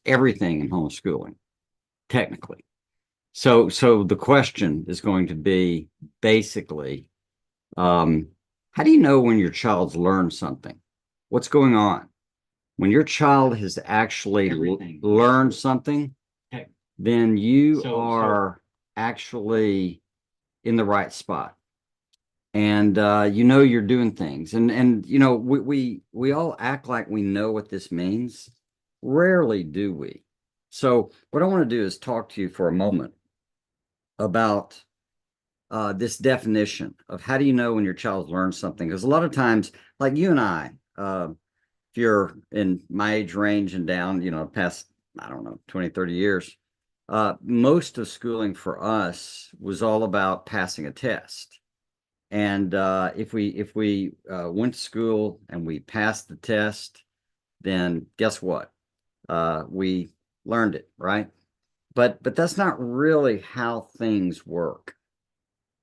everything in homeschooling, technically. So the question is going to be basically, um, how do you know when your child's learned something? What's going on? When your child has actually learned something, then you are actually in the right spot. And you know you're doing things. And you know, we all act like we know what this means. Rarely do we. So what I want to do is talk to you for a moment about this definition of how do you know when your child's learned something? Because a lot of times, like you and I, if you're in my age range and down, you know, past, I don't know, 20, 30 years, most of schooling for us was all about passing a test. And if we went to school and we passed the test, then guess what? We learned it, right? But that's not really how things work.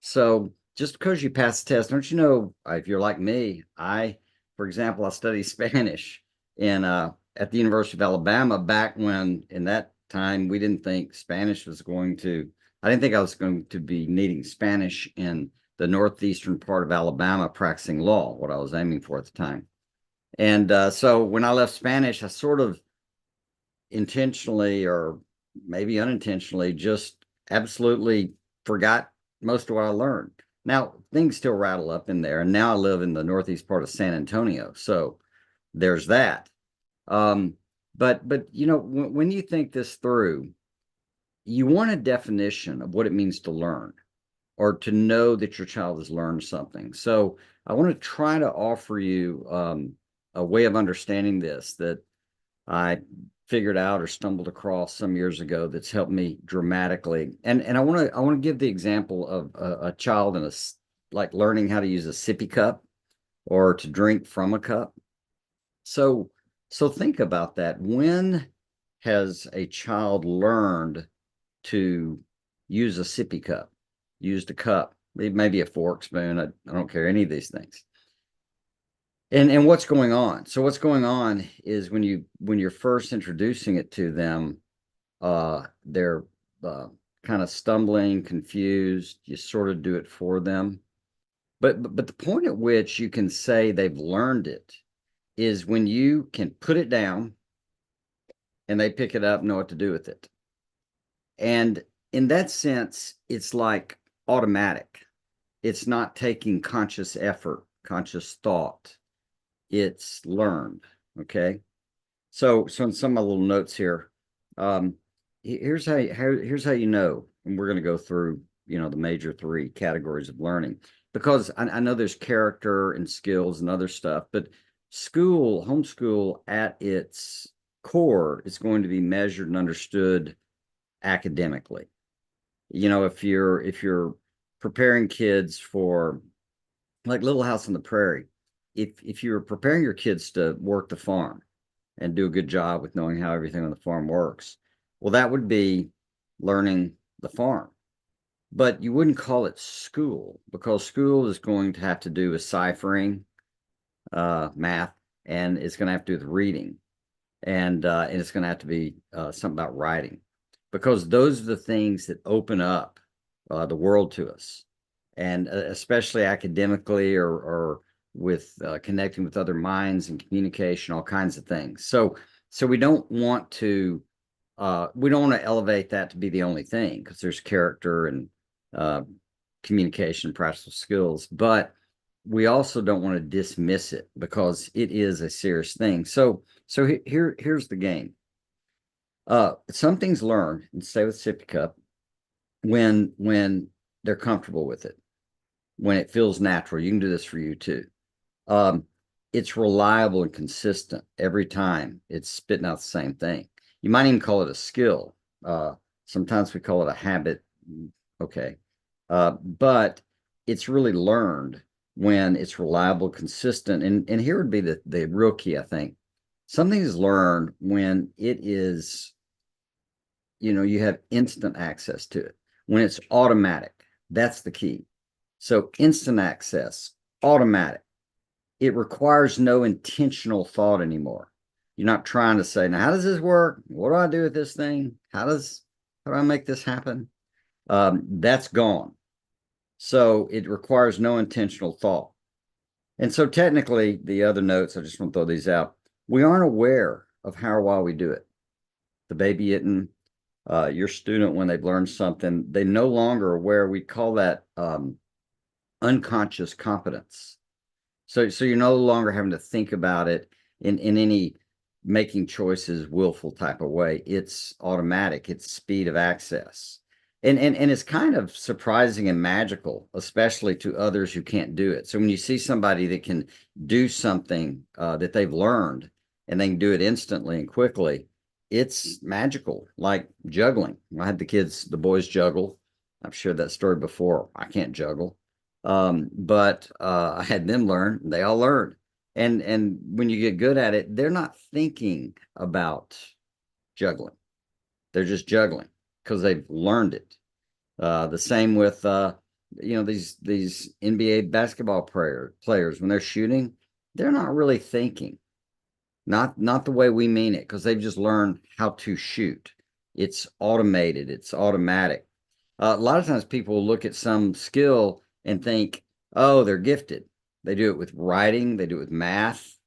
So just because you pass the test, don't you know, if you're like me, for example, I studied Spanish in at the University of Alabama back when in that time we didn't think Spanish was going to, I didn't think I was going to be needing Spanish in the northeastern part of Alabama practicing law, what I was aiming for at the time. And so when I left Spanish, I sort of intentionally or maybe unintentionally just absolutely forgot most of what I learned. Now things still rattle up in there, and now I live in the northeast part of San Antonio, so there's that. Um, but you know, when you think this through, you want a definition of what it means to learn or to know that your child has learned something. So I want to try to offer you a way of understanding this that I figured out or stumbled across some years ago that's helped me dramatically. And I want to give the example of a child in a like learning how to use a sippy cup or to drink from a cup. So so think about that. When has a child learned to use a sippy cup, used a cup, maybe a fork, spoon? I don't care any of these things. And what's going on? So what's going on is when you're first introducing it to them, they're kind of stumbling, confused. You sort of do it for them. But the point at which you can say they've learned it is when you can put it down and they pick it up, know what to do with it. And in that sense, it's like automatic. It's not taking conscious effort, conscious thought. It's learned. Okay. So in some of my little notes here, um, here's how you know, and we're going to go through, you know, the major three categories of learning because I know there's character and skills and other stuff, but homeschool at its core is going to be measured and understood academically. You know, if you're preparing kids for like Little House on the Prairie, if you're preparing your kids to work the farm and do a good job with knowing how everything on the farm works, well, that would be learning the farm. But you wouldn't call it school because school is going to have to do with ciphering, math, and it's going to have to do with reading, and it's going to have to be something about writing, because those are the things that open up the world to us, and especially academically or with connecting with other minds and communication, all kinds of things. So we don't want to elevate that to be the only thing because there's character and uh, communication, practical skills, but we also don't want to dismiss it because it is a serious thing. So here's the game. Some things learn and stay with sippy cup when they're comfortable with it, when it feels natural. You can do this for you too. Um, it's reliable and consistent every time. It's spitting out the same thing. You might even call it a skill. Sometimes we call it a habit. Okay. But it's really learned when it's reliable, consistent. And here would be the real key, I think. Something is learned when it is, you know, you have instant access to it, when it's automatic. That's the key. So instant access, automatic. It requires no intentional thought anymore. You're not trying to say, now, how does this work? What do I do with this thing? How do I make this happen? That's gone. So it requires no intentional thought. And so technically, the other notes, I just want to throw these out. We aren't aware of how or why we do it. The baby isn't, your student, when they've learned something, they no longer aware. We call that unconscious competence. So you're no longer having to think about it in any making choices willful type of way. It's automatic. It's speed of access. And it's kind of surprising and magical, especially to others who can't do it. So when you see somebody that can do something that they've learned and they can do it instantly and quickly, it's magical, like juggling. I had the boys juggle. I've shared that story before. I can't juggle. But I had them learn. They all learned. And when you get good at it, they're not thinking about juggling. They're just juggling because they've learned it. The same with these NBA basketball players when they're shooting, they're not really thinking. Not the way we mean it, because they've just learned how to shoot. It's automated, it's automatic. A lot of times people look at some skill and think, oh, they're gifted. They do it with writing, they do it with math,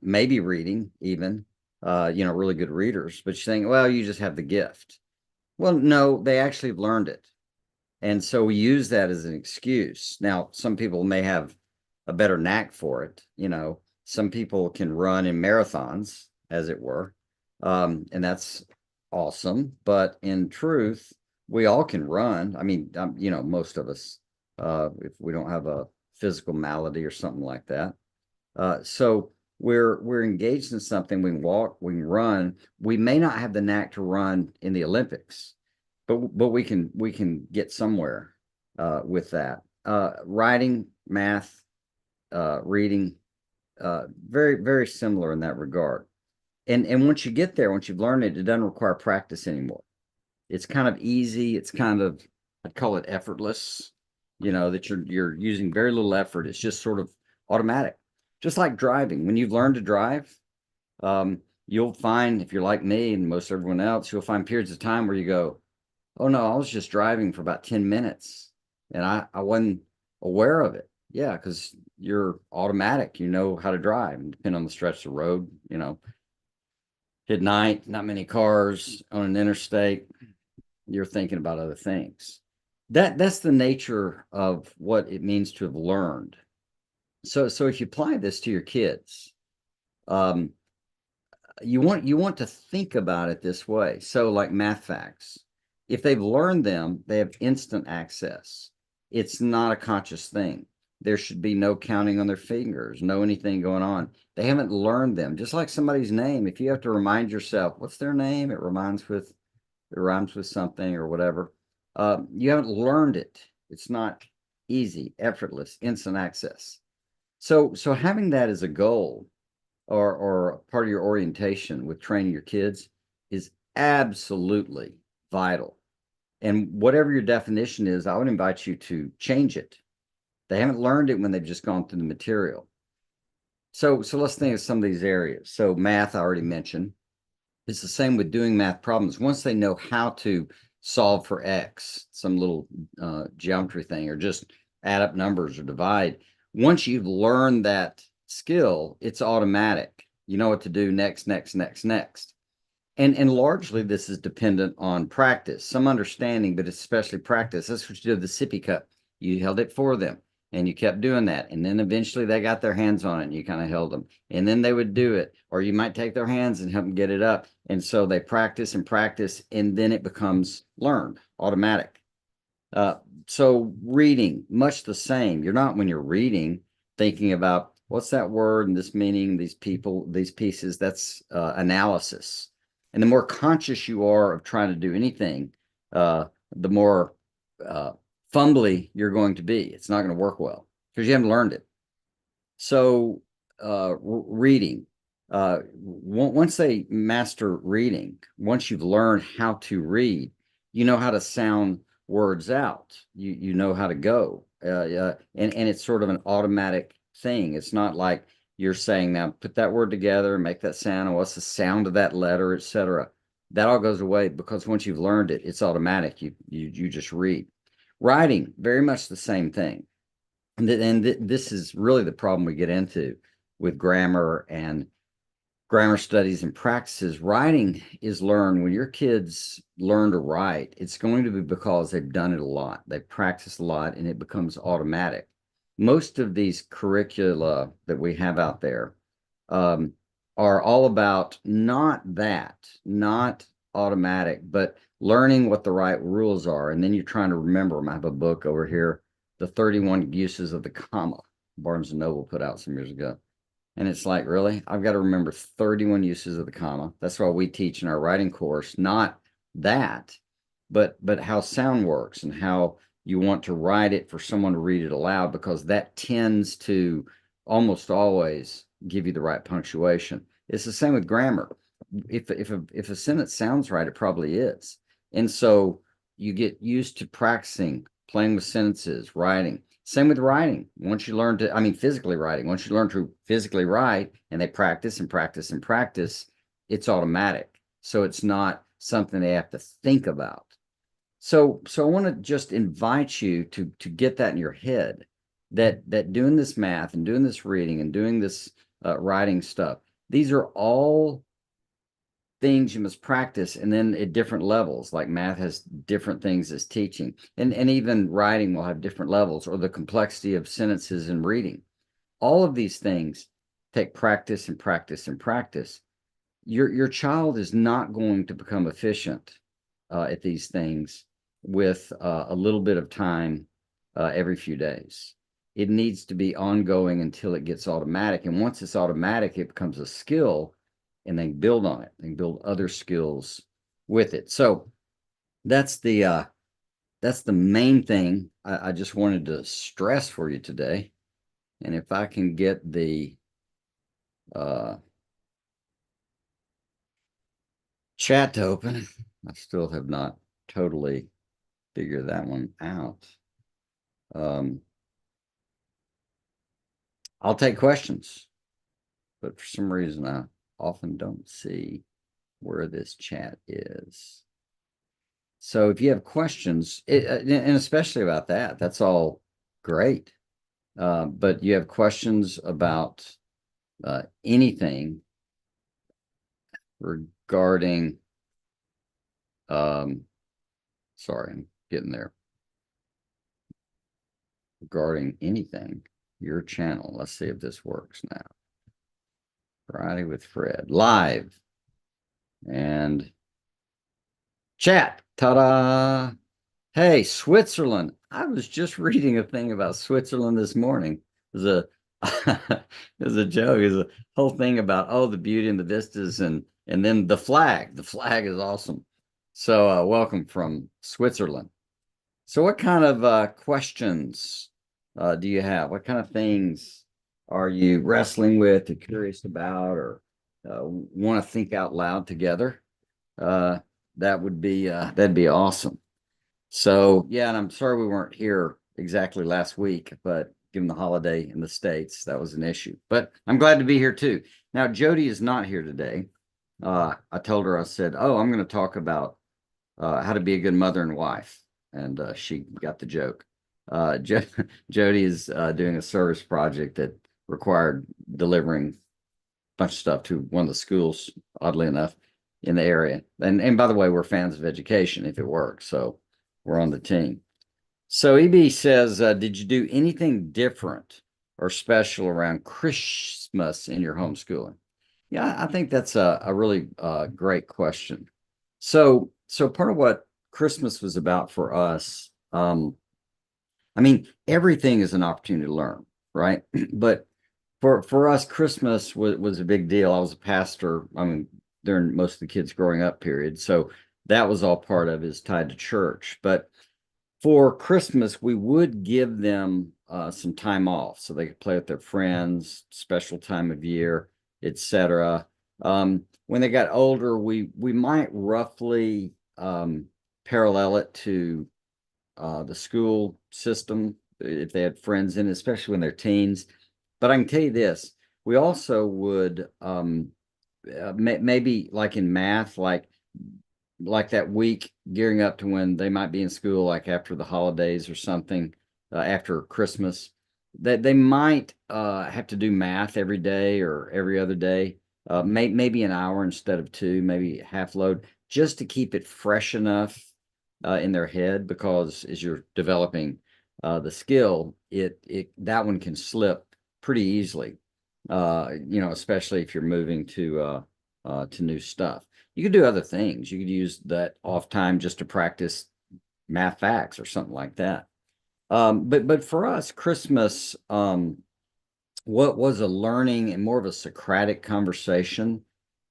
maybe reading even, really good readers. But you think, well, you just have the gift. Well, no, they actually learned it. And so we use that as an excuse. Now, some people may have a better knack for it. Some people can run in marathons, as it were, and that's awesome. But in truth, we all can run. I mean, most of us, if we don't have a physical malady or something like that. So we're engaged in something. We can walk, we can run. We may not have the knack to run in the Olympics, but we can get somewhere with that. Writing, math, reading, very, very similar in that regard. And once you get there, once you've learned it, it doesn't require practice anymore. It's kind of easy. It's kind of, I'd call it effortless, that you're using very little effort. It's just sort of automatic. Just like driving. When you've learned to drive, you'll find, if you're like me and most everyone else, you'll find periods of time where you go, oh no, I was just driving for about 10 minutes and I wasn't aware of it. Yeah, because you're automatic. You know how to drive, and depending on the stretch of the road, at night, not many cars on an interstate, you're thinking about other things. That's the nature of what it means to have learned. So if you apply this to your kids, you want to think about it this way. So like math facts, if they've learned them, they have instant access. It's not a conscious thing. There should be no counting on their fingers, no anything going on. They haven't learned them. Just like somebody's name, if you have to remind yourself, what's their name? It rhymes with something or whatever. You haven't learned it. It's not easy, effortless, instant access. So having that as a goal or part of your orientation with training your kids is absolutely vital. And whatever your definition is, I would invite you to change it. They haven't learned it when they've just gone through the material. So let's think of some of these areas. So math, I already mentioned. It's the same with doing math problems. Once they know how to solve for X, some little geometry thing, or just add up numbers or divide, once you've learned that skill, it's automatic. You know what to do next. And largely this is dependent on practice, some understanding, but especially practice. That's what you did with the sippy cup. You held it for them and you kept doing that. And then eventually they got their hands on it and you kind of held them. And then they would do it. Or you might take their hands and help them get it up. And so they practice and practice, and then it becomes learned, automatic. So reading, much the same. You're not, when you're reading, thinking about what's that word and this meaning, these people, these pieces. That's analysis. And the more conscious you are of trying to do anything, the more fumbly you're going to be. It's not going to work well because you haven't learned it. So reading, once they master reading, once you've learned how to read, you know how to sound words out. You know how to go, and it's sort of an automatic thing. It's not like you're saying, now put that word together, make that sound, and what's the sound of that letter, etc. That all goes away because once you've learned it, it's automatic. You just read. Writing, very much the same thing. And this is really the problem we get into with grammar and grammar studies and practices. Writing is learned when your kids learn to write. It's going to be because they've done it a lot. They've practiced a lot and it becomes automatic. Most of these curricula that we have out there are all about not automatic, but learning what the right rules are. And then you're trying to remember them. I have a book over here, The 31 Uses of the Comma, Barnes & Noble put out some years ago. And it's like, really? I've got to remember 31 uses of the comma. That's why we teach in our writing course, not that, but how sound works and how you want to write it for someone to read it aloud, because that tends to almost always give you the right punctuation. It's the same with grammar. If a sentence sounds right, it probably is. And so you get used to practicing, playing with sentences, writing. Same with writing. Once you learn to, I mean, physically writing, once you learn to physically write and they practice and practice and practice, it's automatic. So it's not something they have to think about. So I want to just invite you to get that in your head, that doing this math and doing this reading and doing this writing stuff, these are all things you must practice, and then at different levels. Like math has different things as teaching, and even writing will have different levels, or the complexity of sentences and reading. All of these things take practice and practice and practice. Your child is not going to become efficient at these things with a little bit of time every few days. It needs to be ongoing until it gets automatic, and once it's automatic, it becomes a skill, and they build on it and build other skills with it. So that's the main thing I just wanted to stress for you today. And if I can get the chat to open, I still have not totally figured that one out. I'll take questions, but for some reason I often don't see where this chat is. So if you have questions, and especially about that, that's all great. But you have questions about anything regarding, sorry, I'm getting there. Regarding anything, your channel. Let's see if this works now. Friday with Fred, live. And chat, ta-da! Hey, Switzerland. I was just reading a thing about Switzerland this morning. There's a there's a joke. There's a whole thing about, oh, the beauty and the vistas, and then the flag. The flag is awesome. So welcome from Switzerland. So what kind of questions do you have? What kind of things are you wrestling with or curious about, or want to think out loud together? That would be that'd be awesome. So yeah, and I'm sorry we weren't here exactly last week, but given the holiday in the States, that was an issue. But I'm glad to be here too. Now, Jody is not here today. I told her, I said, oh, I'm going to talk about how to be a good mother and wife. And she got the joke. Jody is doing a service project that required delivering a bunch of stuff to one of the schools, oddly enough, in the area. And by the way, we're fans of education if it works. So we're on the team. So EB says, did you do anything different or special around Christmas in your homeschooling? Yeah, I think that's a really great question. So part of what Christmas was about for us, I mean, everything is an opportunity to learn, right? But for us, Christmas was a big deal. I was a pastor, I mean, during most of the kids growing up period. So that was all part of is tied to church. But for Christmas, we would give them some time off so they could play with their friends, special time of year, etc. When they got older, we might roughly parallel it to the school system if they had friends in it, especially when they're teens. But I can tell you this, we also would maybe like in math, like that week gearing up to when they might be in school, like after the holidays or something, after Christmas, that they might have to do math every day or every other day, maybe an hour instead of two, maybe half load, just to keep it fresh enough in their head. Because as you're developing the skill, it that one can slip pretty easily. Especially if you're moving to new stuff. You could do other things. You could use that off time just to practice math facts or something like that. But for us, Christmas, what was a learning and more of a Socratic conversation.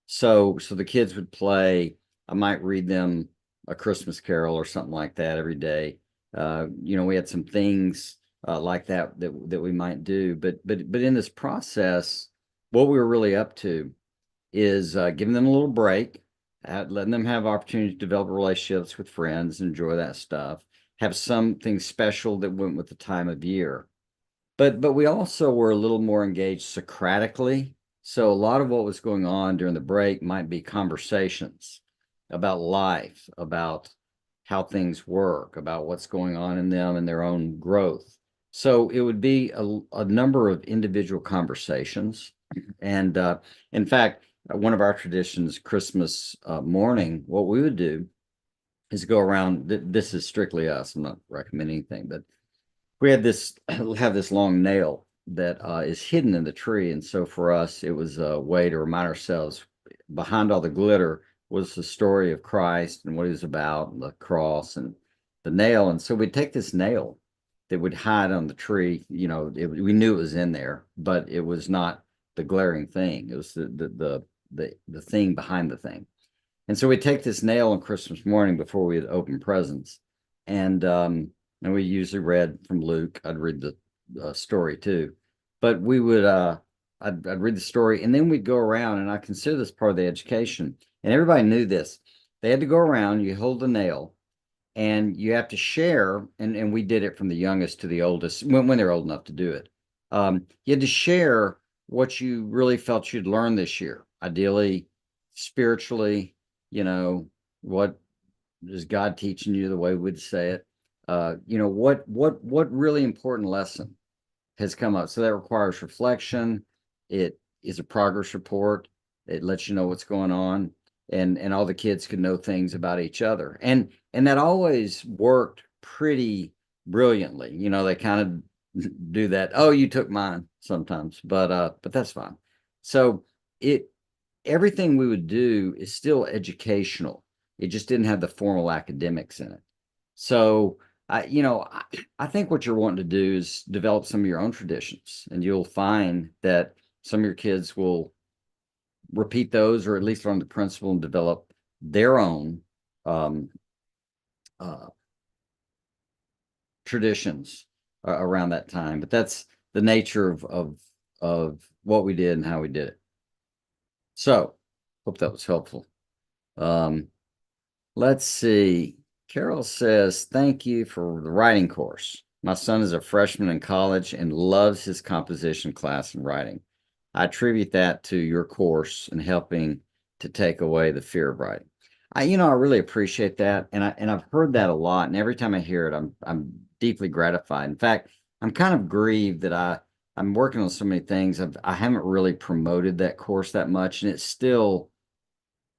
So the kids would play. I might read them a Christmas Carol or something like that every day. We had some things like that we might do. But in this process, what we were really up to is giving them a little break, letting them have opportunity to develop relationships with friends, enjoy that stuff, have something special that went with the time of year. But we also were a little more engaged Socratically. So a lot of what was going on during the break might be conversations about life, about how things work, about what's going on in them and their own growth. So it would be a number of individual conversations. And in fact, one of our traditions, Christmas morning, what we would do is go around. This is strictly us. I'm not recommending anything, but we had this have this long nail that is hidden in the tree, and so for us, it was a way to remind ourselves behind all the glitter was the story of Christ and what he was about, and the cross and the nail. And so we'd take this nail that would hide on the tree. We knew it was in there, but it was not the glaring thing. It was the thing behind the thing. And so we'd take this nail on Christmas morning before we would open presents, and we usually read from Luke. I'd read the story too, but we would I'd read the story, and then we'd go around, and I consider this part of the education, and everybody knew this. They had to go around. You hold the nail, and you have to share. And we did it from the youngest to the oldest when they're old enough to do it. You had to share what you really felt you'd learned this year, ideally spiritually. What is God teaching you, the way we'd say it? What really important lesson has come up? So that requires reflection. It is a progress report. It lets you know what's going on, and all the kids can know things about each other. And that always worked pretty brilliantly. They kind of do that. Oh, you took mine sometimes, but that's fine. So everything we would do is still educational. It just didn't have the formal academics in it. So I think what you're wanting to do is develop some of your own traditions, and you'll find that some of your kids will repeat those, or at least learn the principle and develop their own traditions around that time. But that's the nature of what we did and how we did it. So, hope that was helpful. Let's see. Carol says, thank you for the writing course. My son is a freshman in college and loves his composition class in writing. I attribute that to your course and helping to take away the fear of writing. I really appreciate that. And I've heard that a lot. And every time I hear it, I'm deeply gratified. In fact, I'm kind of grieved that I'm working on so many things. I haven't really promoted that course that much. And it's still,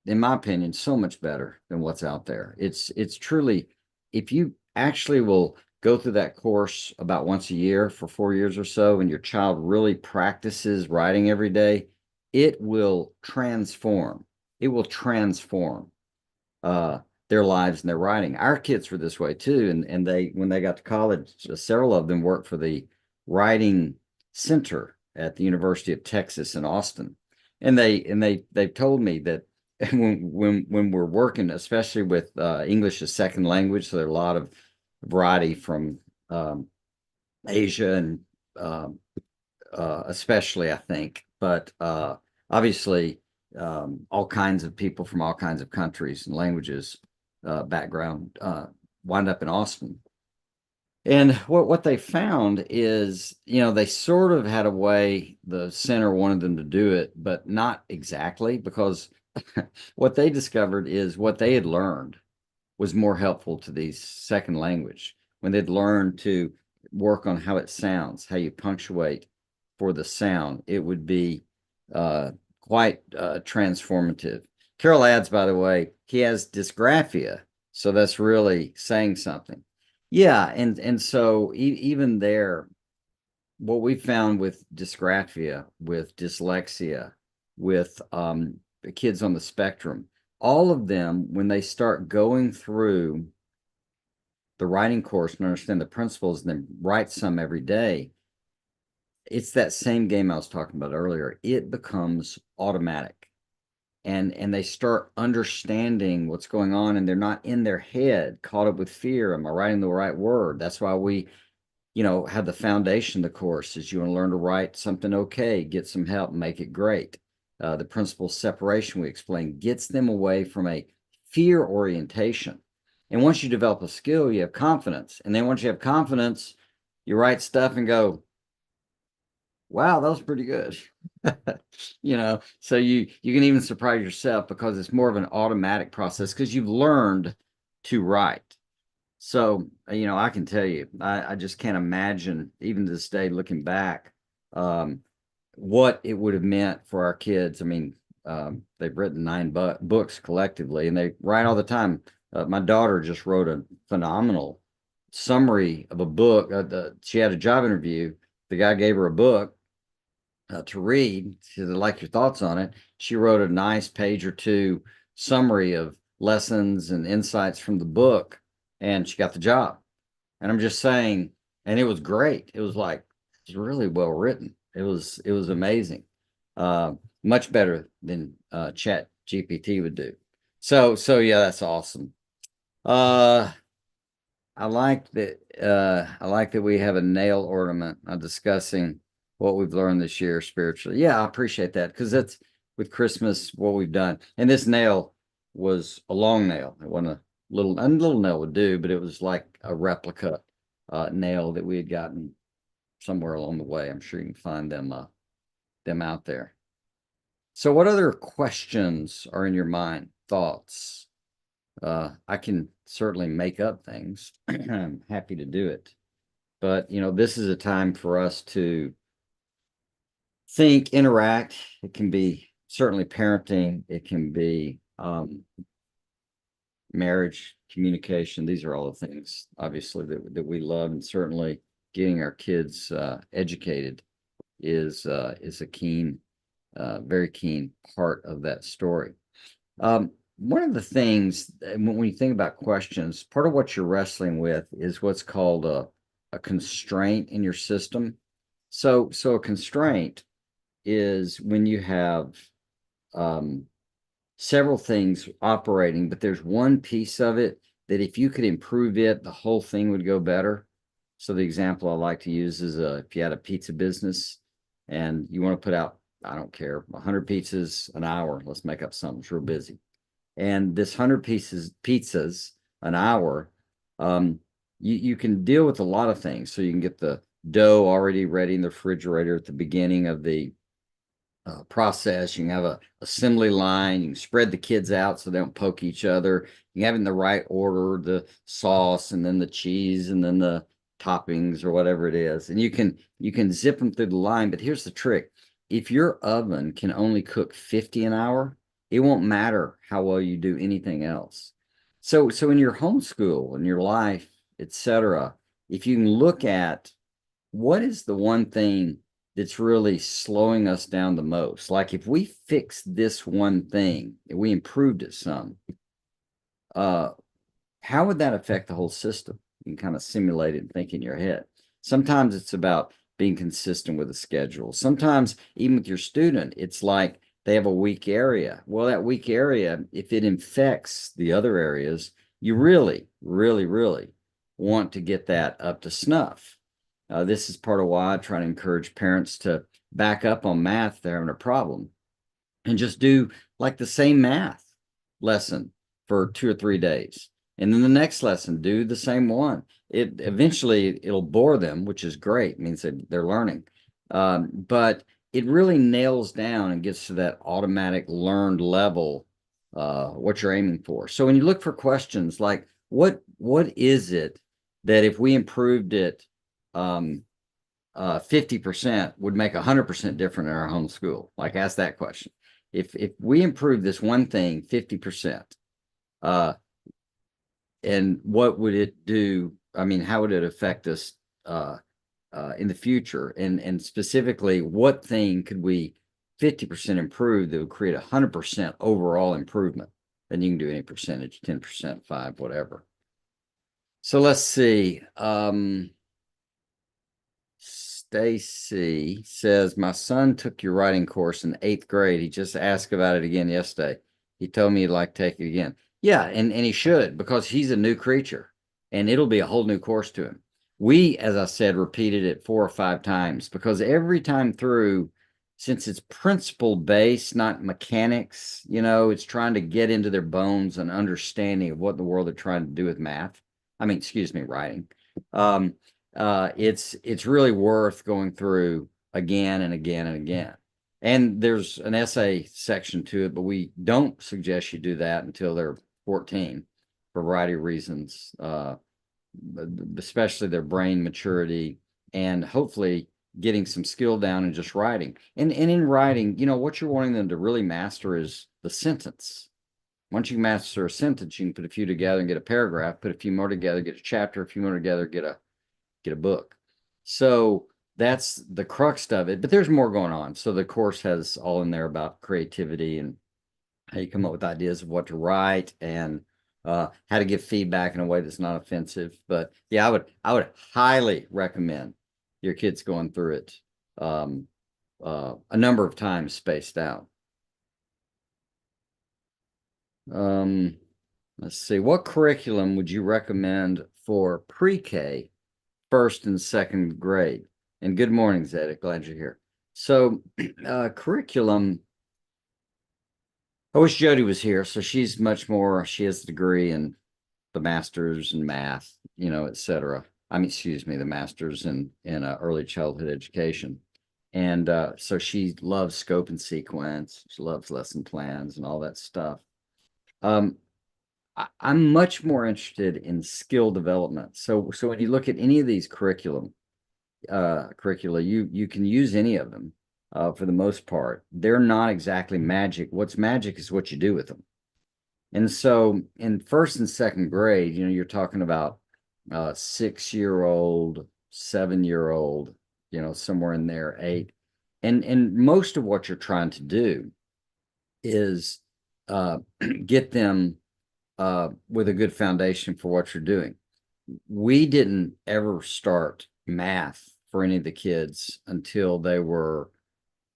in my opinion, so much better than what's out there. It's truly, if you actually will go through that course about once a year for 4 years or so, and your child really practices writing every day, it will transform. It will transform their lives and their writing. Our kids were this way too, and when they got to college, several of them worked for the writing center at the University of Texas in Austin, and they've told me that when we're working, especially with English as second language, so there's a lot of variety from Asia and especially, I think, but obviously all kinds of people from all kinds of countries and languages background wind up in Austin. And what they found is, they sort of had a way the center wanted them to do it, but not exactly, because what they discovered is what they had learned was more helpful to the second language when they'd learned to work on how it sounds, how you punctuate for the sound. It would be uh, quite transformative. Carol adds, by the way, he has dysgraphia, so that's really saying something. Yeah, and so even there, what we found with dysgraphia, with dyslexia, with kids on the spectrum, all of them, when they start going through the writing course and understand the principles and then write some every day, it's that same game I was talking about earlier. It becomes automatic. And they start understanding what's going on, and they're not in their head caught up with fear. Am I writing the right word? That's why we have the foundation of the course is you want to learn to write something okay, get some help, make it great. The principle separation we explain gets them away from a fear orientation. And once you develop a skill, you have confidence. And then once you have confidence, you write stuff and go, wow, that was pretty good. So you can even surprise yourself because it's more of an automatic process because you've learned to write. So, I can tell you, I just can't imagine, even to this day, looking back, um, what it would have meant for our kids. I mean, they've written 9 books collectively, and they write all the time. My daughter just wrote a phenomenal summary of a book. She had a job interview. The guy gave her a book to read. She said, "I like your thoughts on it." She wrote a nice page or two summary of lessons and insights from the book, and she got the job. And I'm just saying, and it was great. It was like it's really well written. It was amazing. Uh, Much better than Chat GPT would do. So yeah, that's awesome. Uh, I like that we have a nail ornament discussing what we've learned this year spiritually. Yeah, I appreciate that because that's with Christmas what we've done. And this nail was a long nail. It wasn't a little nail would do, but it was like a replica nail that we had gotten somewhere along the way. I'm sure you can find them out there. So what other questions are in your mind? Thoughts? I can certainly make up things. I'm happy to do it. But, this is a time for us to think, interact. It can be certainly parenting, it can be marriage, communication. These are all the things, obviously, that we love. And certainly getting our kids educated is a keen, very keen part of that story. One of the things when you think about questions, part of what you're wrestling with is what's called a constraint in your system. So a constraint is when you have um, several things operating, but there's one piece of it that if you could improve it, the whole thing would go better. So the example I like to use is if you had a pizza business and you want to put out, I don't care, 100 pizzas an hour. Let's make up something. It's real busy. And this 100 pizzas an hour, you can deal with a lot of things. So you can get the dough already ready in the refrigerator at the beginning of the process. You can have a assembly line. You can spread the kids out so they don't poke each other. You can have it in the right order, the sauce and then the cheese and then the toppings or whatever it is. And you can zip them through the line. But here's the trick. If your oven can only cook 50 an hour, it won't matter how well you do anything else. So in your homeschool, in your life, etc., if you can look at what is the one thing that's really slowing us down the most? Like if we fix this one thing, if we improved it some, uh, how would that affect the whole system? You can kind of simulate it and think in your head. Sometimes it's about being consistent with a schedule. Sometimes, even with your student, it's like they have a weak area. Well, that weak area, if it infects the other areas, you really, really, really want to get that up to snuff. This is part of why I try to encourage parents to back up on math if they're having a problem and just do like the same math lesson for 2 or 3 days And then the next lesson, do the same one. It eventually it'll bore them, which is great. It means that they're learning. But it really nails down and gets to that automatic learned level, what you're aiming for. So when you look for questions like what is it that if we improved it 50% would make 100% different in our homeschool? Like, ask that question. If we improve this one thing 50%, and what would it do? I mean, how would it affect us in the future? And specifically, what thing could we 50% improve that would create 100% overall improvement? Then you can do any percentage, 10%, 5, whatever. So let's see. Stacy says, my son took your writing course in 8th grade. He just asked about it again yesterday. He told me he'd like to take it again. Yeah, and he should, because he's a new creature and it'll be a whole new course to him. We, as I said, repeated it 4 or 5 times because every time through, since it's principle based, not mechanics, it's trying to get into their bones and understanding of what in the world they're trying to do with math. I mean, excuse me, writing. It's really worth going through again and again and again. And there's an essay section to it, but we don't suggest you do that until they're 14 for a variety of reasons, especially their brain maturity and hopefully getting some skill down in just writing. And in writing, what you're wanting them to really master is the sentence. Once you master a sentence, you can put a few together and get a paragraph, put a few more together, get a chapter, a few more together, get a book. So that's the crux of it, but there's more going on. So the course has all in there about creativity and how you come up with ideas of what to write and how to give feedback in a way that's not offensive. But yeah, I would highly recommend your kids going through it a number of times spaced out. Let's see, what curriculum would you recommend for pre-K, 1st and 2nd grade? And good morning, Zedek. Glad you're here. So, curriculum. I wish Jody was here. So she's much more. She has a degree in the master's in math, etc. I mean, excuse me, the master's in early childhood education, and so she loves scope and sequence. She loves lesson plans and all that stuff. I'm much more interested in skill development. So when you look at any of these curricula, you can use any of them for the most part. They're not exactly magic. What's magic is what you do with them. And so in 1st and 2nd grade, you're talking about 6-year-old, 7-year-old, somewhere in there, 8. And most of what you're trying to do is get them with a good foundation for what you're doing. We didn't ever start math for any of the kids until they were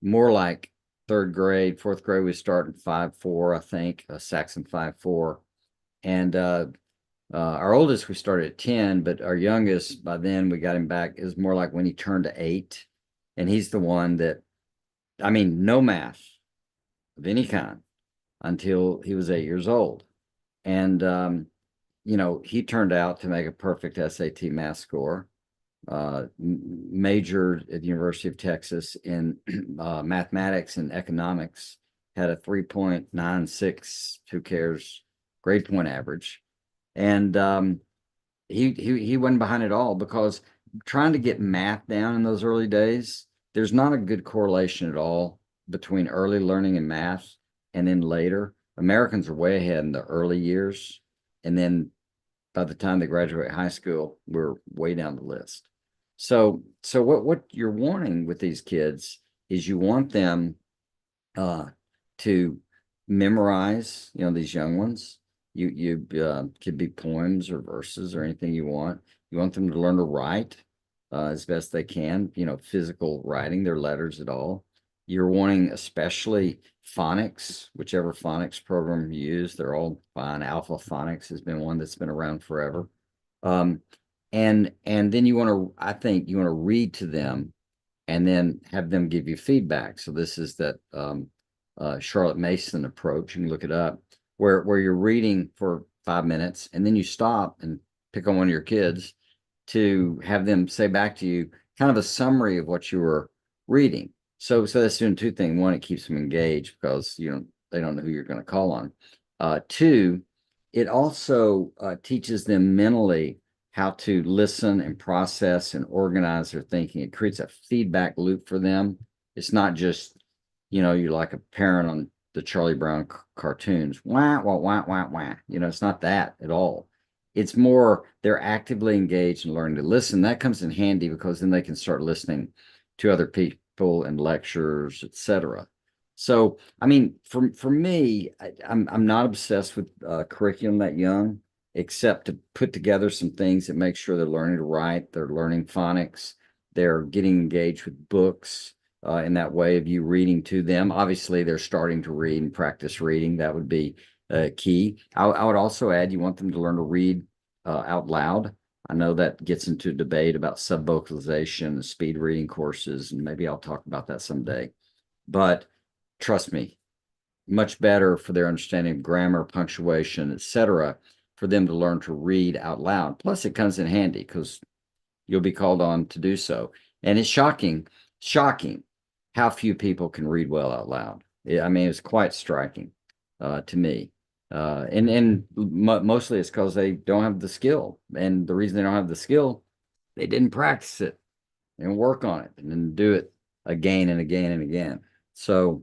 more like 3rd grade, 4th grade. We started 5-4, I think, Saxon 5-4. And our oldest, we started at 10, but our youngest, by then we got him back, is more like when he turned to 8. And he's the one that, I mean, no math of any kind until he was 8 years old. And, he turned out to make a perfect SAT math score, majored at the University of Texas in mathematics and economics, had a 3.96, who cares, grade point average. And he went behind it all because trying to get math down in those early days, there's not a good correlation at all between early learning in math and then later. Americans are way ahead in the early years, and then by the time they graduate high school, we're way down the list. So what you're wanting with these kids is you want them to memorize, these young ones. You could be poems or verses or anything you want. You want them to learn to write as best they can, physical writing, their letters at all. You're wanting especially phonics, whichever phonics program you use, they're all fine. Alpha Phonics has been one that's been around forever. And then I think you want to read to them and then have them give you feedback. So this is that Charlotte Mason approach. You can look it up, where you're reading for 5 minutes, and then you stop and pick on one of your kids to have them say back to you kind of a summary of what you were reading. So that's doing two things. One, it keeps them engaged because they don't know who you're going to call on. Two, it also teaches them mentally how to listen and process and organize their thinking. It creates a feedback loop for them. It's not just, you're like a parent on the Charlie Brown cartoons. Wah, wah, wah, wah, wah. It's not that at all. It's more they're actively engaged and learning to listen. That comes in handy because then they can start listening to other people and lectures, etc. So, I mean, for me, I'm not obsessed with curriculum that young, except to put together some things that make sure they're learning to write, they're learning phonics, they're getting engaged with books in that way of you reading to them. Obviously, they're starting to read and practice reading. That would be key. I would also add you want them to learn to read out loud. I know that gets into debate about subvocalization and speed reading courses, and maybe I'll talk about that someday. But trust me, much better for their understanding of grammar, punctuation, etc., for them to learn to read out loud. Plus, it comes in handy because you'll be called on to do so. And it's shocking how few people can read well out loud. I mean, it's quite striking to me. And mostly it's because they don't have the skill. And the reason they don't have the skill, they didn't practice it and work on it and then do it again and again and again. So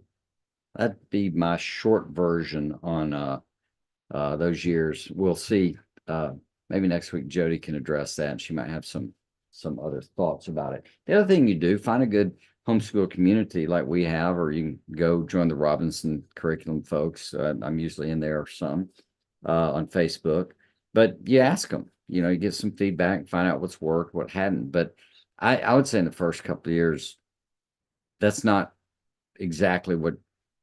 that'd be my short version on those years. We'll see. Maybe next week Jody can address that, and she might have some other thoughts about it. The other thing you do, find a good homeschool community like we have, or you can go join the Robinson curriculum folks. I'm usually in there some on Facebook, but you ask them, you get some feedback, find out what's worked, what hadn't. But I would say in the first couple of years, that's not exactly what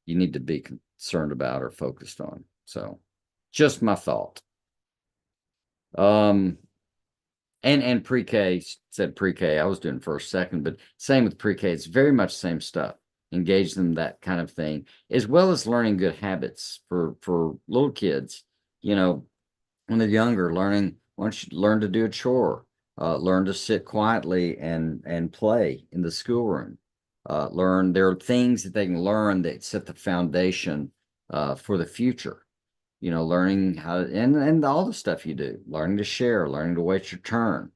you need to be concerned about or focused on. So just my thought. And pre-K said pre-K. I was doing first, second, but same with pre-K. It's very much same stuff. Engage them, that kind of thing, as well as learning good habits for little kids. When they're younger, once you learn to do a chore, learn to sit quietly and play in the schoolroom. Learn there are things that they can learn that set the foundation for the future. Learning how to, and all the stuff you do, learning to share, learning to wait your turn,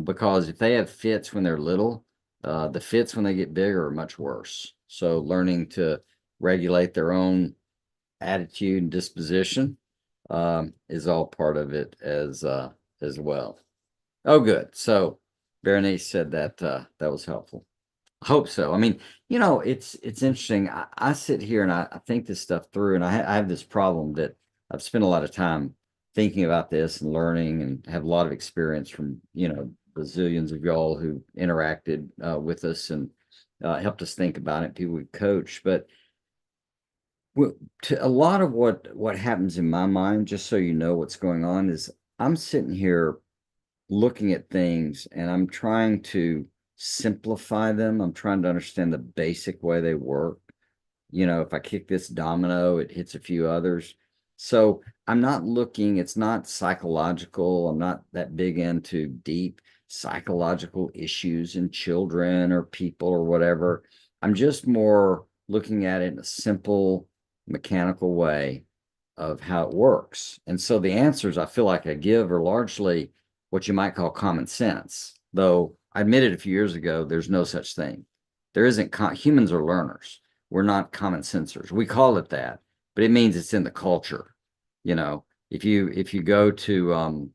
because if they have fits when they're little, the fits when they get bigger are much worse. So learning to regulate their own attitude and disposition is all part of it as well. Oh, good. So Berenice said that that was helpful. Hope so. I mean, it's interesting. I sit here and I think this stuff through, and I have this problem that I've spent a lot of time thinking about this and learning, and have a lot of experience from bazillions of y'all who interacted with us and helped us think about it. People we coach, but to a lot of what happens in my mind, just so you know what's going on, is I'm sitting here looking at things and I'm trying to simplify them. I'm trying to understand the basic way they work. If I kick this domino, it hits a few others. So I'm not looking, it's not psychological. I'm not that big into deep psychological issues in children or people or whatever. I'm just more looking at it in a simple, mechanical way of how it works. And so the answers I feel like I give are largely what you might call common sense, though I admitted a few years ago there's no such thing. There isn't. Humans are learners. We're not common sensors. We call it that, but it means it's in the culture. If you go to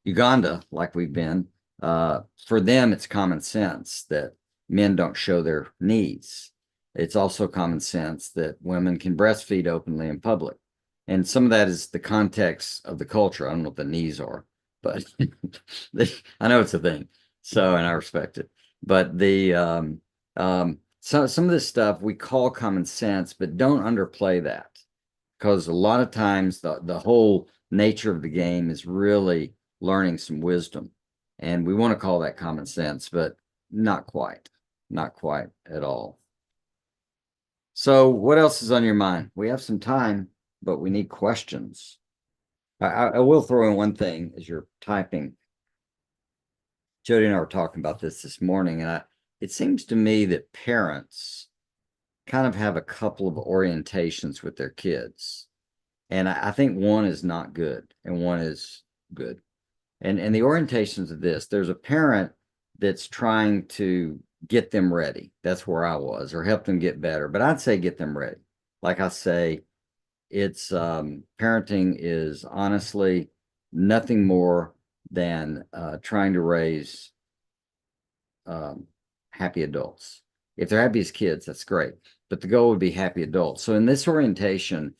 Uganda, like we've been, for them it's common sense that men don't show their knees. It's also common sense that women can breastfeed openly in public. And some of that is the context of the culture. I don't know what the knees are, but I know it's a thing. So, and I respect it. But so some of this stuff we call common sense, but don't underplay that, because a lot of times the whole nature of the game is really learning some wisdom. And we want to call that common sense, but not quite at all. So what else is on your mind? We have some time, but we need questions. I will throw in one thing as you're typing. Jody and I were talking about this morning, and it seems to me that parents kind of have a couple of orientations with their kids. And I think one is not good and one is good. And the orientations of this, there's a parent that's trying to get them ready. That's where I was, or help them get better. But I'd say get them ready. Like I say, it's parenting is honestly nothing more than trying to raise happy adults. If they're happy as kids, that's great. But the goal would be happy adults. So in this orientation,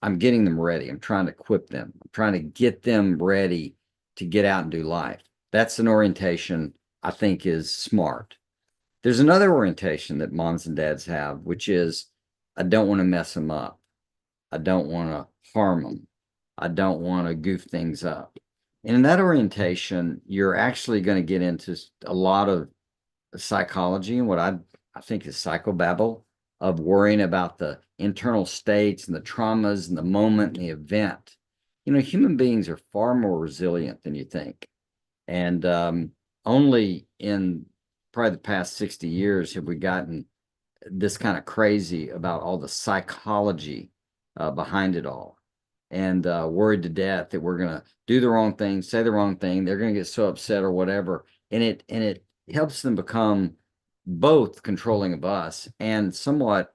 I'm getting them ready. I'm trying to equip them. I'm trying to get them ready to get out and do life. That's an orientation I think is smart. There's another orientation that moms and dads have, which is I don't want to mess them up. I don't want to harm them. I don't want to goof things up. And in that orientation, you're actually going to get into a lot of psychology and what I think is psychobabble of worrying about the internal states and the traumas and the moment and the event. You know, human beings are far more resilient than you think. And only in probably the past 60 years have we gotten this kind of crazy about all the psychology behind it all, and worried to death that we're going to do the wrong thing, say the wrong thing, they're going to get so upset or whatever. And it helps them become both controlling of us and somewhat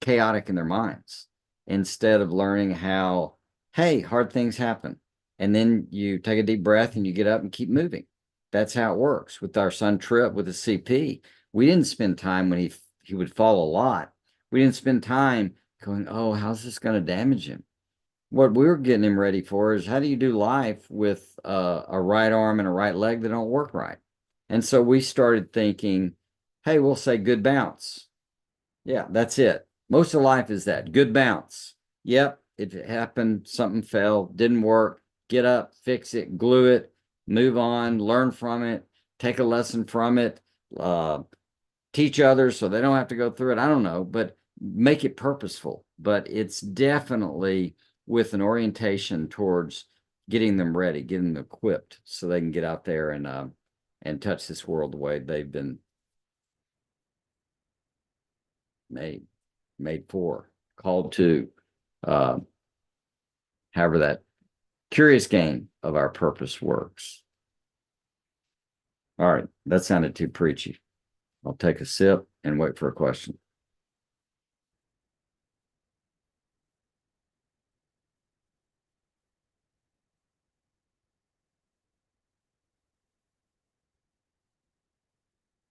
chaotic in their minds, instead of learning how, hey, hard things happen. And then you take a deep breath and you get up and keep moving. That's how it works. With our son Trip with the CP, we didn't spend time when he would fall a lot. We didn't spend time going, oh, how's this going to damage him? What we were getting him ready for is, how do you do life with a right arm and a right leg that don't work right? And so we started thinking, hey, we'll say good bounce. Yeah, that's it. Most of life is that good bounce. Yep, it happened, something fell, didn't work. Get up, fix it, glue it, move on, learn from it, take a lesson from it, teach others so they don't have to go through it. I don't know, but make it purposeful. But it's definitely with an orientation towards getting them ready, getting them equipped so they can get out there and touch this world the way they've been made for, called to, however that curious game of our purpose works. All right, that sounded too preachy. I'll take a sip and wait for a question.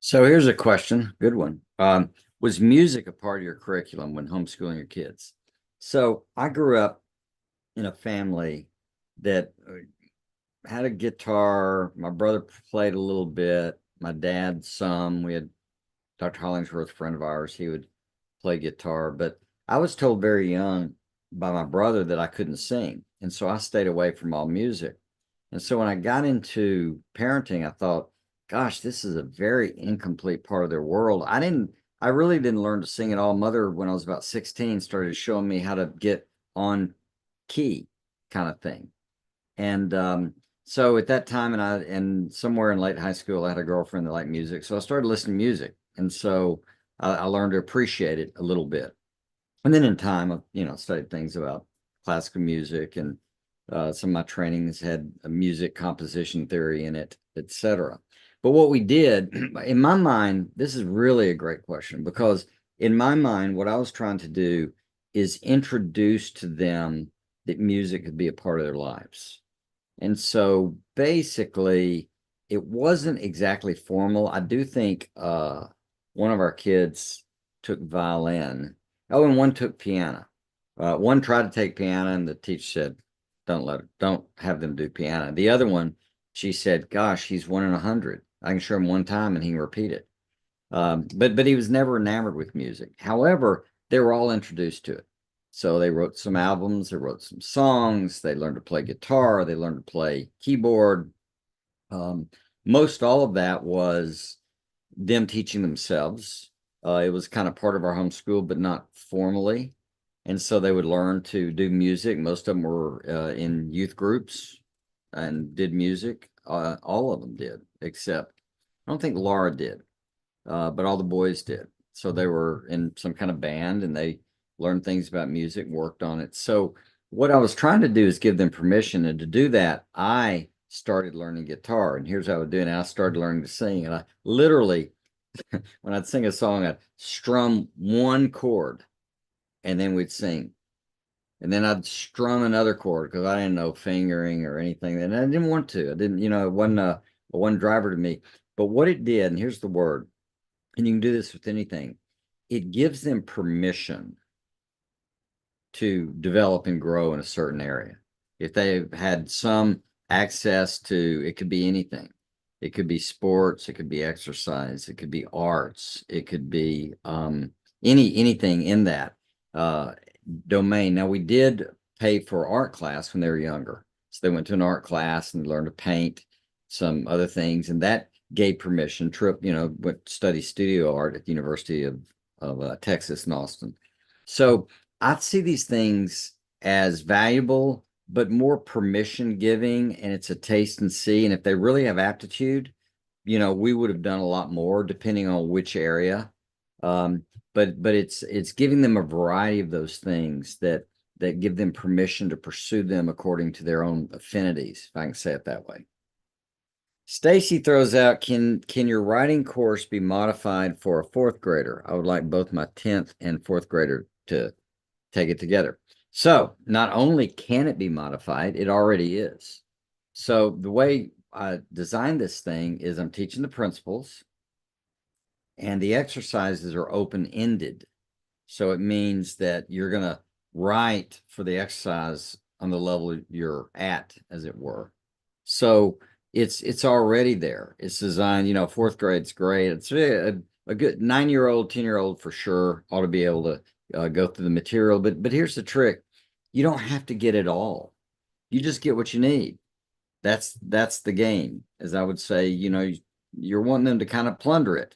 So here's a question, good one. Was music a part of your curriculum when homeschooling your kids? So I grew up in a family that had a guitar. My brother played a little bit. My dad some. We had Dr. Hollingsworth, a friend of ours. He would play guitar. But I was told very young by my brother that I couldn't sing. And so I stayed away from all music. And so when I got into parenting, I thought, gosh, this is a very incomplete part of their world. I really didn't learn to sing at all. Mother, when I was about 16, started showing me how to get on key kind of thing. And so at that time, and somewhere in late high school, I had a girlfriend that liked music. So I started listening to music. And so I learned to appreciate it a little bit. And then in time, I studied things about classical music, and some of my trainings had a music composition theory in it, etc. But what we did, in my mind, this is really a great question, because in my mind, what I was trying to do is introduce to them that music could be a part of their lives. And so basically, it wasn't exactly formal. I do think one of our kids took violin. Oh, and one took piano. One tried to take piano, and the teacher said, don't have them do piano. The other one, she said, gosh, he's 1 in 100. I can show him one time and he can repeat it. But he was never enamored with music. However, they were all introduced to it. So they wrote some albums, they wrote some songs, they learned to play guitar, they learned to play keyboard. Most all of that was them teaching themselves. It was kind of part of our homeschool, but not formally. And so they would learn to do music. Most of them were in youth groups and did music. All of them did, except I don't think Laura did, but all the boys did. So they were in some kind of band and they learned things about music, worked on it. So what I was trying to do is give them permission. And to do that, I started learning guitar. And here's how I would do it. And I started learning to sing. And I literally, when I'd sing a song, I'd strum one chord and then we'd sing. And then I'd strum another chord because I didn't know fingering or anything. And I didn't want to. I didn't, it wasn't a one driver to me. But what it did, and here's the word, and you can do this with anything, it gives them permission to develop and grow in a certain area. If they've had some access to, it could be anything. It could be sports, it could be exercise, it could be arts, it could be anything in that domain. Now we did pay for art class when they were younger. So they went to an art class and learned to paint, some other things, and that gave permission. Trip, went to study studio art at the University of Texas in Austin. So I see these things as valuable, but more permission giving, and it's a taste and see. And if they really have aptitude, we would have done a lot more depending on which area. But it's giving them a variety of those things that give them permission to pursue them according to their own affinities, if I can say it that way. Stacy throws out, can your writing course be modified for a fourth grader? I would like both my 10th and fourth grader to take it together. So not only can it be modified, it already is. So the way I designed this thing is I'm teaching the principles and the exercises are open-ended. So it means that you're going to write for the exercise on the level you're at, as it were. So it's already there. It's designed, fourth grade's great. It's a good 9-year-old, 10-year-old for sure ought to be able to go through the material. But here's the trick. You don't have to get it all. You just get what you need. That's the game, as I would say. You're wanting them to kind of plunder it.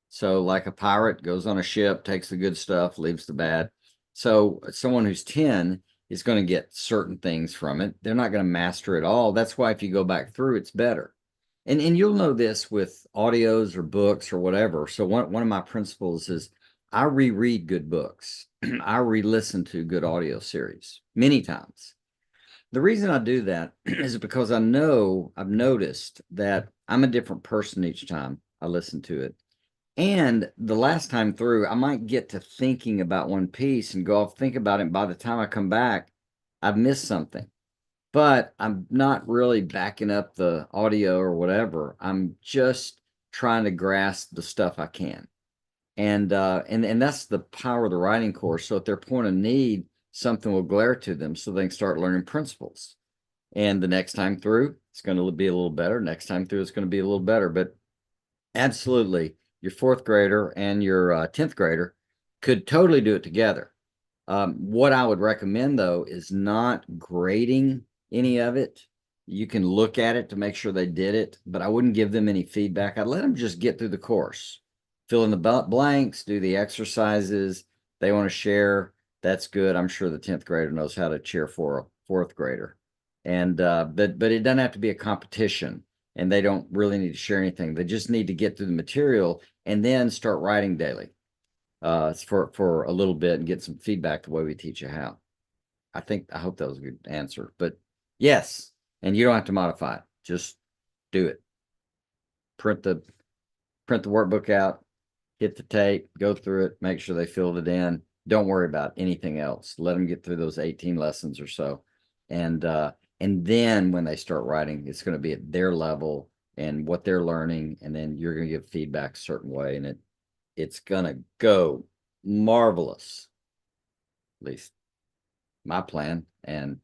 So like a pirate goes on a ship, takes the good stuff, leaves the bad. So someone who's 10 is going to get certain things from it. They're not going to master it all. That's why if you go back through, it's better. And you'll know this with audios or books or whatever. So one of my principles is I reread good books. I re-listen to good audio series many times. The reason I do that is because I've noticed that I'm a different person each time I listen to it. And the last time through, I might get to thinking about one piece and go off, think about it. And by the time I come back, I've missed something. But I'm not really backing up the audio or whatever. I'm just trying to grasp the stuff I can. And that's the power of the writing course. So at their point of need, something will glare to them so they can start learning principles. And the next time through, it's going to be a little better. Next time through, it's going to be a little better. But absolutely, your fourth grader and your 10th grader could totally do it together. What I would recommend, though, is not grading any of it. You can look at it to make sure they did it, but I wouldn't give them any feedback. I'd let them just get through the course, fill in the blanks, do the exercises. They want to share, that's good. I'm sure the 10th grader knows how to cheer for a fourth grader. And but it doesn't have to be a competition, and they don't really need to share anything. They just need to get through the material and then start writing daily for a little bit and get some feedback the way we teach you how. I hope that was a good answer. But yes, and you don't have to modify it. Just do it. Print the workbook out, hit the tape, go through it, make sure they filled it in. Don't worry about anything else. Let them get through those 18 lessons or so. And then when they start writing, it's going to be at their level and what they're learning. And then you're going to give feedback a certain way. And it's going to go marvelous. At least my plan. And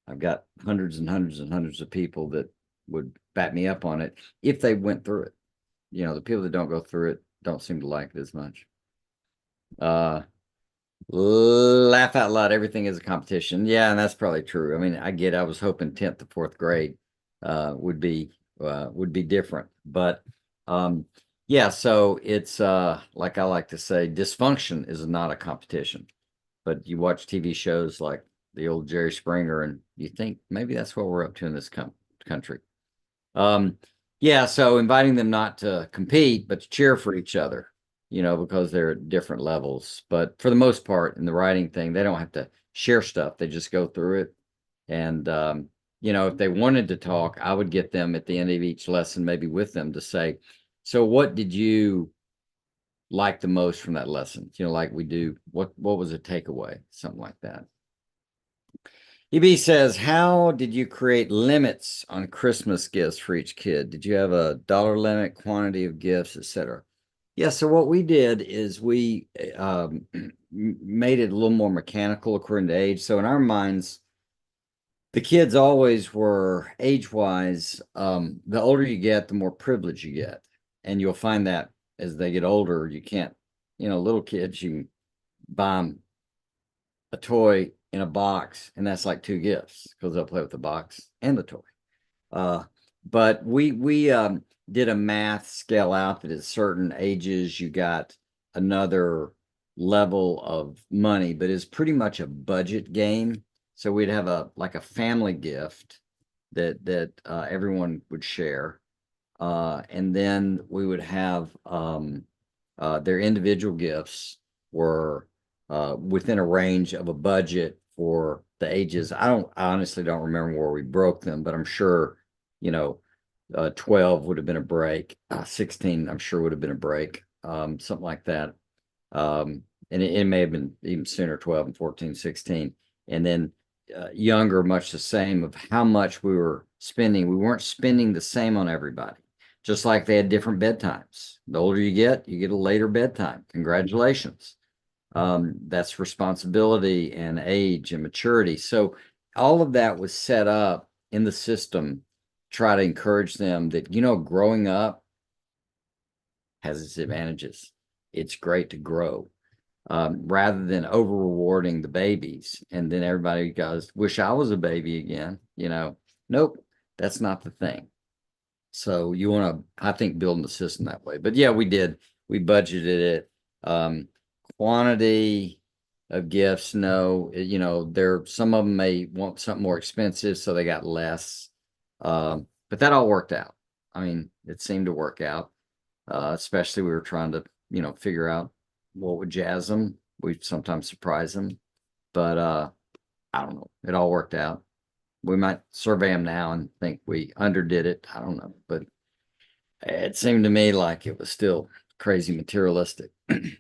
I've got hundreds and hundreds and hundreds of people that would back me up on it if they went through it. The people that don't go through it don't seem to like it as much. Laugh out loud, everything is a competition. Yeah, and that's probably true. I mean, I was hoping 10th to 4th grade would be different. But yeah, so it's like I like to say, dysfunction is not a competition. but you watch TV shows like the old Jerry Springer, and you think maybe that's what we're up to in this country. Um, yeah, so inviting them not to compete, but to cheer for each other, because they're at different levels. But for the most part, in the writing thing, they don't have to share stuff. They just go through it. And, if they wanted to talk, I would get them at the end of each lesson, maybe with them to say, so what did you like the most from that lesson? Like we do, what was a takeaway? Something like that. EB says, how did you create limits on Christmas gifts for each kid? Did you have a dollar limit, quantity of gifts, etc.? Yeah, so what we did is we made it a little more mechanical according to age. So in our minds, the kids always were age-wise, the older you get, the more privilege you get. And you'll find that as they get older, you can't, little kids, you can buy them a toy in a box, and that's like two gifts because they'll play with the box and the toy. But we did a math scale out that at certain ages you got another level of money, but it's pretty much a budget game. So we'd have a family gift that everyone would share, and then we would have their individual gifts were within a range of a budget for the ages. I honestly don't remember where we broke them, but I'm sure, 12 would have been a break. 16, I'm sure would have been a break. Something like that. And it may have been even sooner, 12 and 14, 16. And then younger, much the same of how much we were spending. We weren't spending the same on everybody. Just like they had different bedtimes. The older you get a later bedtime. Congratulations. That's responsibility and age and maturity. So all of that was set up in the system, try to encourage them that, growing up has its advantages. It's great to grow, rather than over rewarding the babies. And then everybody goes, wish I was a baby again. Nope, that's not the thing. So you want to, I think, building the system that way. But yeah, we did. We budgeted it. Quantity of gifts, no. Some of them may want something more expensive, so they got less. But that all worked out. I mean, it seemed to work out. Especially we were trying to, figure out what would jazz them. We'd sometimes surprise them. But I don't know. It all worked out. We might survey them now and think we underdid it. I don't know, but it seemed to me like it was still crazy materialistic.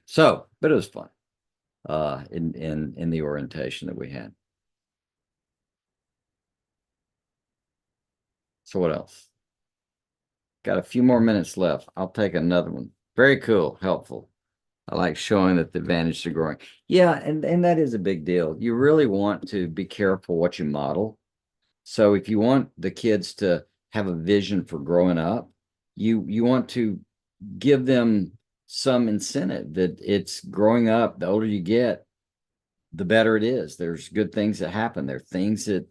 So, but it was fun in the orientation that we had. So what else? Got a few more minutes left. I'll take another one. Very cool, helpful. I like showing that the advantage to growing. Yeah, and that is a big deal. You really want to be careful what you model. So if you want the kids to have a vision for growing up, you want to give them some incentive that it's growing up. The older you get, the better it is. There's good things that happen. There are things that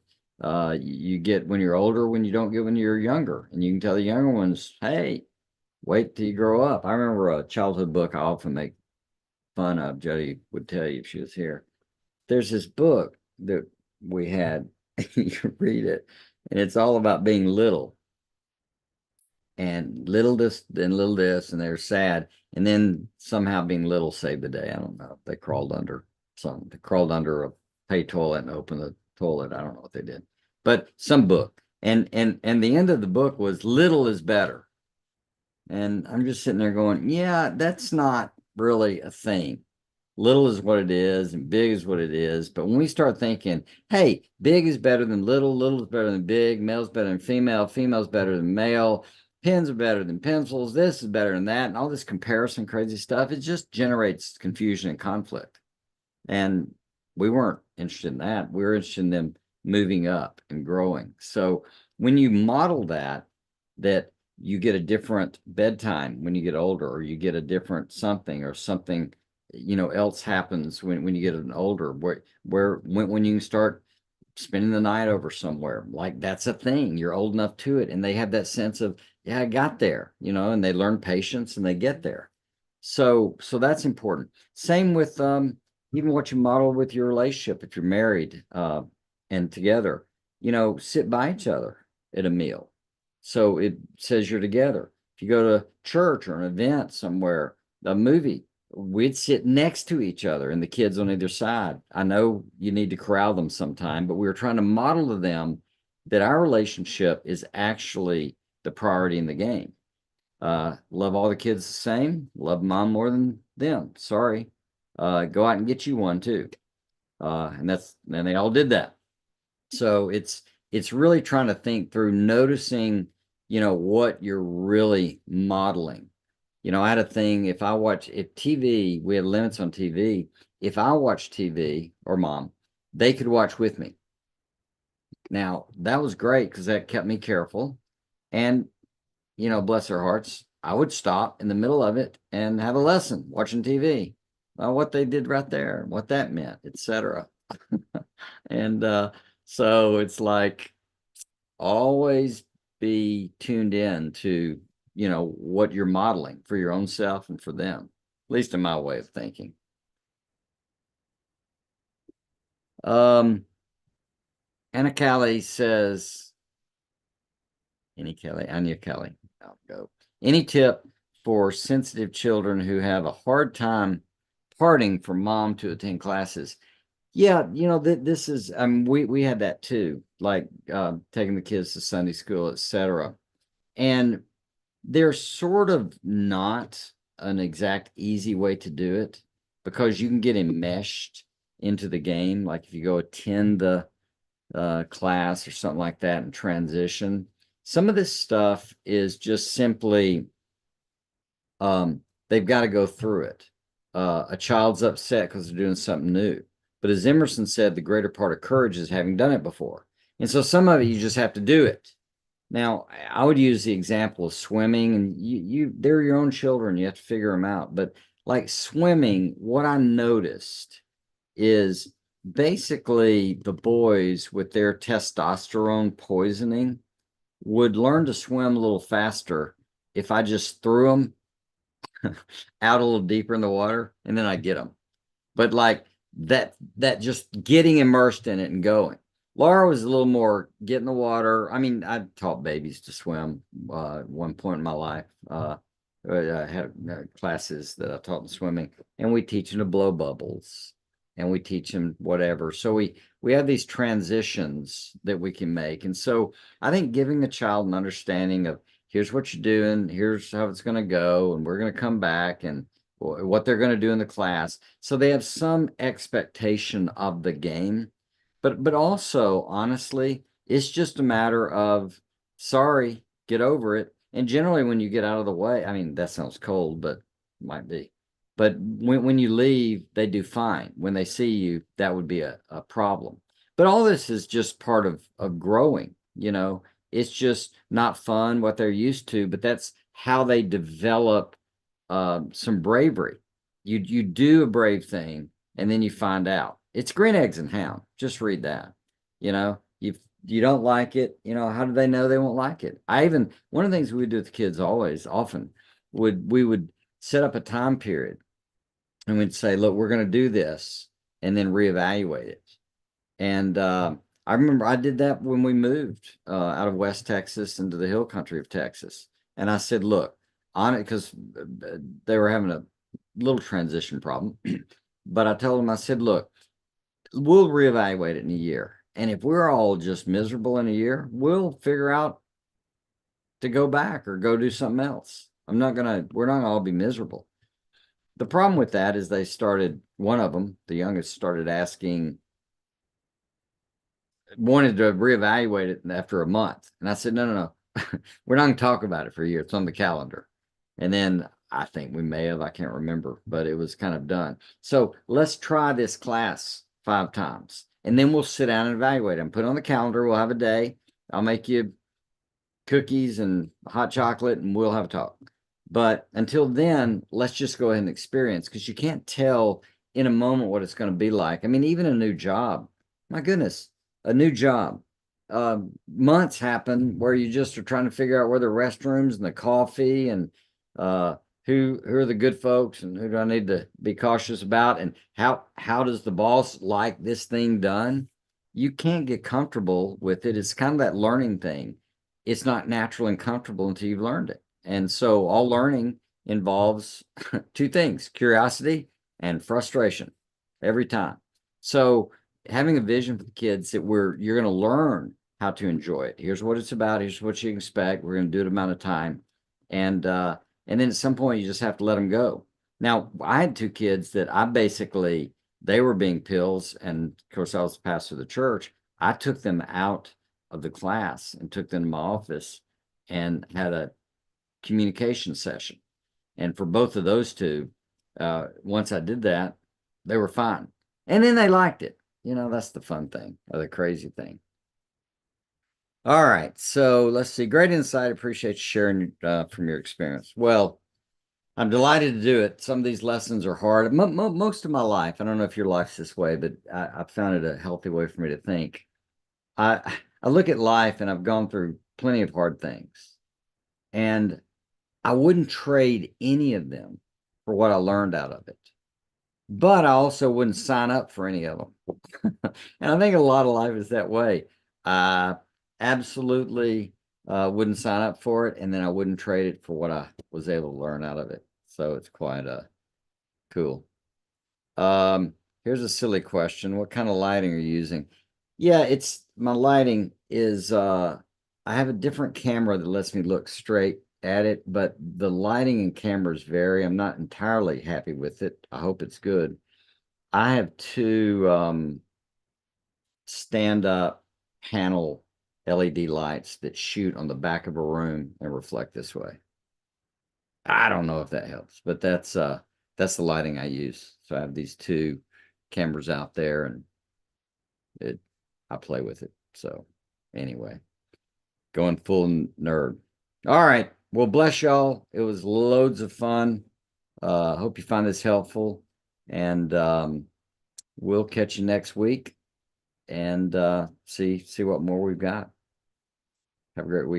you get when you're older, when you don't get when you're younger. And you can tell the younger ones, hey, wait till you grow up. I remember a childhood book I often make fun of. Jody would tell you if she was here. There's this book that we had. You can read it, and it's all about being little. And little this, then little this, and they're sad. And then somehow being little saved the day. I don't know. They crawled under something. They crawled under a pay toilet and opened the toilet. I don't know what they did. But some book. And the end of the book was little is better. And I'm just sitting there going, yeah, that's not really a thing. Little is what it is, and big is what it is. But when we start thinking, hey, big is better than little, little is better than big, male's better than female, female's better than male, pens are better than pencils, this is better than that, and all this comparison crazy stuff, it just generates confusion and conflict. And we weren't interested in that. We were interested in them moving up and growing. So when you model that you get a different bedtime when you get older, or you get a different something, or something else happens when you get an older, when you start spending the night over somewhere, like that's a thing. You're old enough to it, and they have that sense of, yeah, I got there, and they learn patience and they get there. So that's important. Same with even what you model with your relationship, if you're married and together, sit by each other at a meal. So it says you're together. If you go to church or an event somewhere, a movie, we'd sit next to each other and the kids on either side. I know you need to corral them sometime, but we were trying to model to them that our relationship is actually the priority in the game. Love all the kids the same. Love mom more than them. Sorry. Go out and get you one too. And they all did that. So it's really trying to think through noticing, what you're really modeling. I had a thing, if TV, we had limits on TV. If I watched TV or mom, they could watch with me. Now, that was great because that kept me careful. And, bless their hearts, I would stop in the middle of it and have a lesson watching TV. What they did right there, what that meant, etc. And so it's like always be tuned in to, what you're modeling for your own self and for them, at least in my way of thinking. Anna Callie says, Anya Kelly, I'll go. Any tip for sensitive children who have a hard time parting from mom to attend classes? Yeah, this is, we had that too, like taking the kids to Sunday school, etc. And there's sort of not an exact easy way to do it because you can get enmeshed into the game. Like if you go attend the class or something like that and transition, some of this stuff is just simply they've got to go through it. A child's upset because they're doing something new. But as Emerson said, the greater part of courage is having done it before. And so some of it, you just have to do it. Now, I would use the example of swimming, and they're your own children. You have to figure them out. But like swimming, what I noticed is basically the boys with their testosterone poisoning would learn to swim a little faster if I just threw them out a little deeper in the water and then I get them. But like that just getting immersed in it and going. Laura was a little more get in the water. I mean, I taught babies to swim at one point in my life. I had classes that I taught them swimming, and we teach them to blow bubbles, and we teach them whatever. So we have these transitions that we can make, and so I think giving the child an understanding of here's what you're doing, here's how it's going to go, and we're going to come back and what they're going to do in the class. So they have some expectation of the game, but also, honestly, it's just a matter of, sorry, get over it. And generally when you get out of the way, I mean, that sounds cold, but it might be. But when you leave, they do fine. When they see you, that would be a problem. But all this is just part of growing, It's just not fun what they're used to, but that's how they develop some bravery. You do a brave thing, and then you find out. It's Green Eggs and Ham. Just read that. You don't like it. How do they know they won't like it? One of the things we would do with the kids often we would set up a time period, and we'd say, look, we're going to do this, and then reevaluate it. And I remember I did that when we moved out of West Texas into the hill country of Texas. And I said, look, on it, because they were having a little transition problem. But I told them, I said, look, we'll reevaluate it in a year. And if we're all just miserable in a year, we'll figure out to go back or go do something else. We're not gonna all be miserable. The problem with that is one of them, the youngest, started wanted to reevaluate it after a month. And I said, no. We're not going to talk about it for a year. It's on the calendar. And then I think we may have, I can't remember, but it was kind of done. So let's try this class 5 times. And then we'll sit down and evaluate them. Put it on the calendar. We'll have a day. I'll make you cookies and hot chocolate, and we'll have a talk. But until then, let's just go ahead and experience, because you can't tell in a moment what it's going to be like. I mean, even a new job, my goodness, a new job. Months happen where you just are trying to figure out where the restrooms and the coffee and who are the good folks and who do I need to be cautious about, and how does the boss like this thing done? You can't get comfortable with it. It's kind of that learning thing. It's not natural and comfortable until you've learned it. And so all learning involves two things: curiosity and frustration every time. So having a vision for the kids that you're going to learn how to enjoy it. Here's what it's about. Here's what you expect. We're going to do it amount of time. And then at some point you just have to let them go. Now, I had two kids that they were being pills, and of course I was the pastor of the church. I took them out of the class and took them to my office and had a communication session. And for both of those two, once I did that, they were fine. And then they liked it. That's the fun thing, or the crazy thing. All right. So let's see. Great insight. Appreciate you sharing from your experience. Well, I'm delighted to do it. Some of these lessons are hard. Most of my life, I don't know if your life's this way, but I found it a healthy way for me to think. I look at life, and I've gone through plenty of hard things, and I wouldn't trade any of them for what I learned out of it. But I also wouldn't sign up for any of them. And I think a lot of life is that way. I absolutely wouldn't sign up for it, and then I wouldn't trade it for what I was able to learn out of it. So it's quite cool. Here's a silly question. What kind of lighting are you using? Yeah, my lighting is I have a different camera that lets me look straight at it, but the lighting and cameras vary. I'm not entirely happy with it. I hope it's good. I have two stand-up panel LED lights that shoot on the back of a room and reflect this way. I don't know if that helps, but that's the lighting I use. So I have these two cameras out there, and I play with it. So anyway, going full nerd. All right. Well, bless y'all. It was loads of fun. Hope you find this helpful, and we'll catch you next week and see what more we've got. Have a great week.